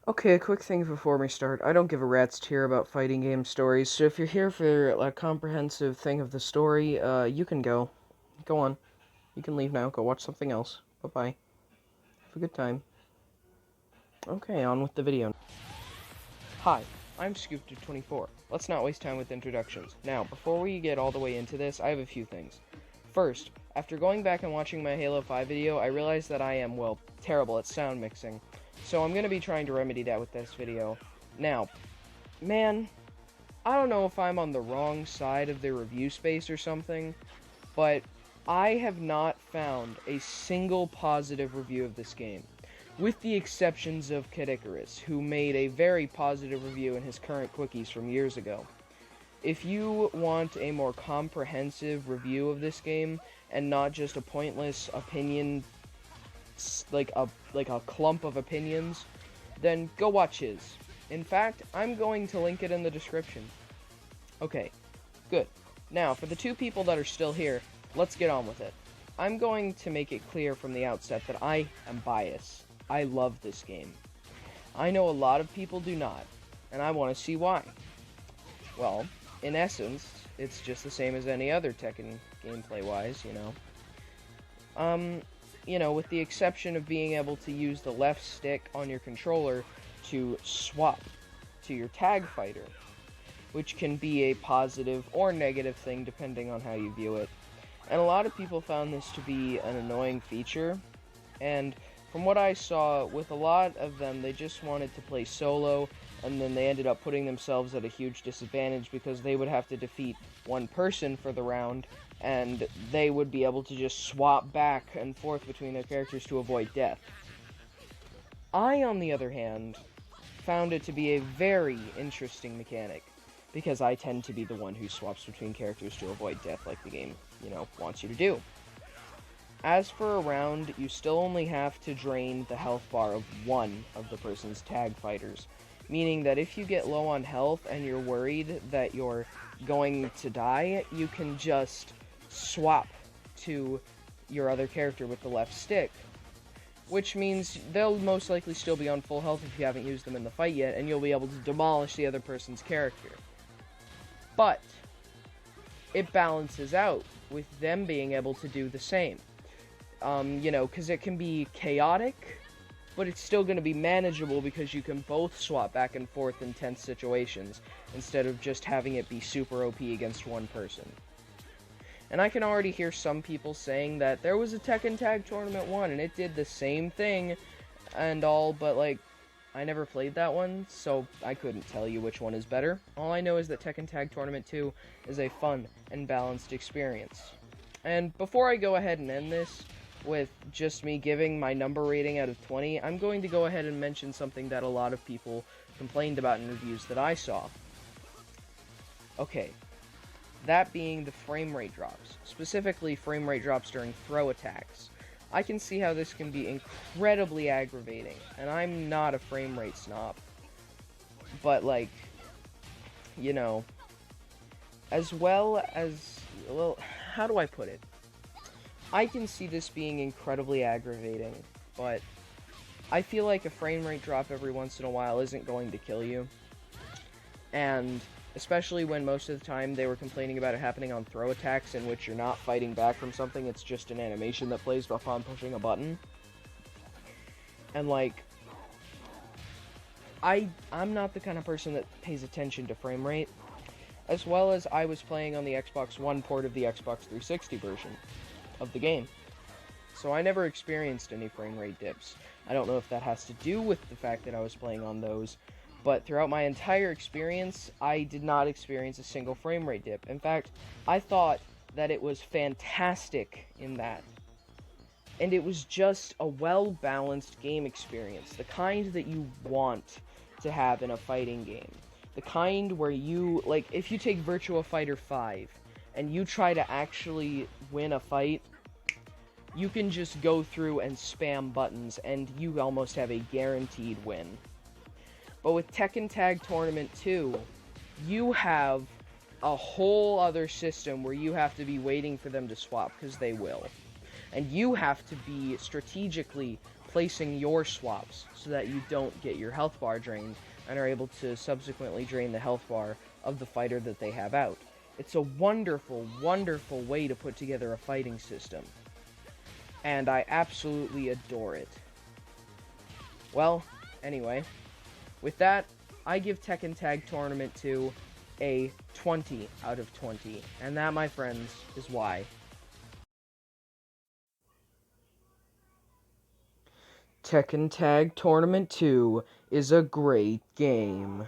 Okay, a quick thing before we start. I don't give a rat's tear about fighting game stories, so if you're here for a comprehensive thing of the story, you can go. Go on. You can leave now. Go watch something else. Bye-bye. Have a good time. Okay, on with the video. Hi, I'm Scooped24. Let's not waste time with introductions. Now, before we get all the way into this, I have a few things. First, after going back and watching my Halo 5 video, I realized that I am, well, terrible at sound mixing. So I'm going to be trying to remedy that with this video. Now, man, I don't know if I'm on the wrong side of the review space or something, but I have not found a single positive review of this game, with the exceptions of Kid Icarus, who made a very positive review in his current quickies from years ago. If you want a more comprehensive review of this game, and not just a pointless opinion, like a clump of opinions, then go watch his. In fact, I'm going to link it in the description. Okay, good. Now, for the two people that are still here, let's get on with it. I'm going to make it clear from the outset that I am biased. I love this game. I know a lot of people do not, and I want to see why. Well, in essence, it's just the same as any other Tekken gameplay-wise, with the exception of being able to use the left stick on your controller to swap to your tag fighter, which can be a positive or negative thing depending on how you view it. And a lot of people found this to be an annoying feature, and from what I saw, with a lot of them, they just wanted to play solo, and then they ended up putting themselves at a huge disadvantage because they would have to defeat one person for the round, and they would be able to just swap back and forth between their characters to avoid death. I, on the other hand, found it to be a very interesting mechanic, because I tend to be the one who swaps between characters to avoid death like the game, wants you to do. As for a round, you still only have to drain the health bar of one of the person's tag fighters, meaning that if you get low on health and you're worried that you're going to die, you can just swap to your other character with the left stick, which means they'll most likely still be on full health if you haven't used them in the fight yet, and you'll be able to demolish the other person's character. But it balances out with them being able to do the same. Because it can be chaotic, but it's still going to be manageable because you can both swap back and forth in tense situations, instead of just having it be super OP against one person. And I can already hear some people saying that there was a Tekken Tag Tournament 1, and it did the same thing and all, but, I never played that one, so I couldn't tell you which one is better. All I know is that Tekken Tag Tournament 2 is a fun and balanced experience. And before I go ahead and end this with just me giving my number rating out of 20, I'm going to go ahead and mention something that a lot of people complained about in reviews that I saw. Okay, that being the frame rate drops, specifically frame rate drops during throw attacks. I can see how this can be incredibly aggravating, and I'm not a frame rate snob. But, as well as, how do I put it? I can see this being incredibly aggravating, but I feel like a frame rate drop every once in a while isn't going to kill you. And especially when most of the time they were complaining about it happening on throw attacks in which you're not fighting back from something, it's just an animation that plays upon pushing a button. And I'm not the kind of person that pays attention to frame rate, as well as I was playing on the Xbox One port of the Xbox 360 version of the game. So I never experienced any frame rate dips. I don't know if that has to do with the fact that I was playing on those, but throughout my entire experience, I did not experience a single frame rate dip. In fact, I thought that it was fantastic in that. And it was just a well-balanced game experience, the kind that you want to have in a fighting game. The kind where you, if you take Virtua Fighter 5, and you try to actually win a fight, you can just go through and spam buttons, and you almost have a guaranteed win. But with Tekken Tag Tournament 2, you have a whole other system where you have to be waiting for them to swap, because they will. And you have to be strategically placing your swaps so that you don't get your health bar drained and are able to subsequently drain the health bar of the fighter that they have out. It's a wonderful, wonderful way to put together a fighting system, and I absolutely adore it. Well, anyway, with that, I give Tekken Tag Tournament 2 a 20 out of 20, and that, my friends, is why. Tekken Tag Tournament 2 is a great game.